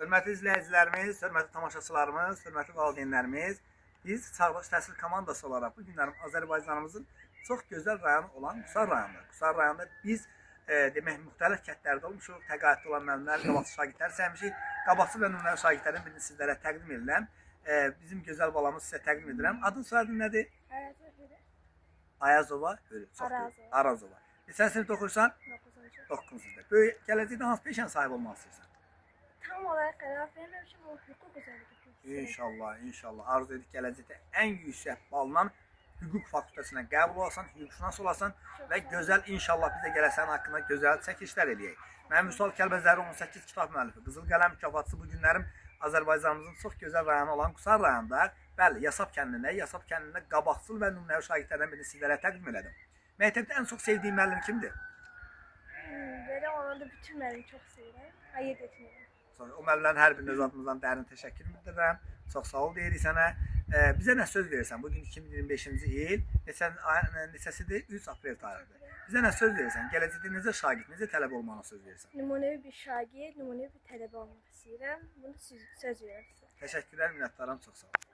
Hörmətli izləyicilərimiz, hörmətli tamaşaçılarımız, hörmətli valideynlərimiz, biz Sağbaş Təhsil Komandası olaraq bu günlərim Azərbaycanımızın çox gözəl rayonu olan Qusar rayonunda. Qusar rayonunda biz demək müxtəlif kəndlərdə olmuşuq, təqaüddə olan müəllimlər, qabaqçı şagirdlər səhmişik. Qabaqçı və nümunəvi şagirdlərin birini sizlərə təqdim edirəm. Bizim gözəl balamız sizə təqdim edirəm. Adın soyadın nədir? Ayazova Hürü. Arazova. Neçənci sinifdə oxuyursan? 9-cu sinifdə. Böyük gələcəkdə hansı peşəyə sahib olmaq istəyirsən? Tam olarak karar vermemişim ama hukuk üzerinde. İnşallah, inşallah. Arzu edik gələcəkdə ən yüksək balla hüquq fakültəsinə qəbul olasan, hüquqşünas olasan və gözəl inşallah biz də gələsən haqqında gözəl çəkilişlər eləyək. Mənim Vüsal Kəlbəzəri 18 kitab müəllifi, Qızıl Qələm mükafatçısı bu günlərim Azərbaycanımızın çox gözəl rayonu olan Qusar rayonunda, bəli, Yasab kəndində qabaqcıl və nümunəvi şagirdlərdən birini sizlərə təqdim elədim. Məktəbdə ən çox sevdiyim müəllim kimdir? Böyle ona da bütün beni çok seviyorum. Ayırt etmiyorum. O müəllimlərin hər birinin öz adımızdan dərin təşəkkür bildirirəm. Çox sağ ol deyirik sənə. Bizə nə söz verirsən? Bugün 2025-ci il, neçəsidir? 3 aprel tarixidir. Bizə nə söz verirsən? Gələcəkdə necə şagird, necə tələbə olmağına söz verirsən? Numunevi bir şagird, numunevi bir tələbə olmaq istəyirəm. Bunu söz verirəm sizə. Təşəkkürlər, minnətdaram, çox sağ ol.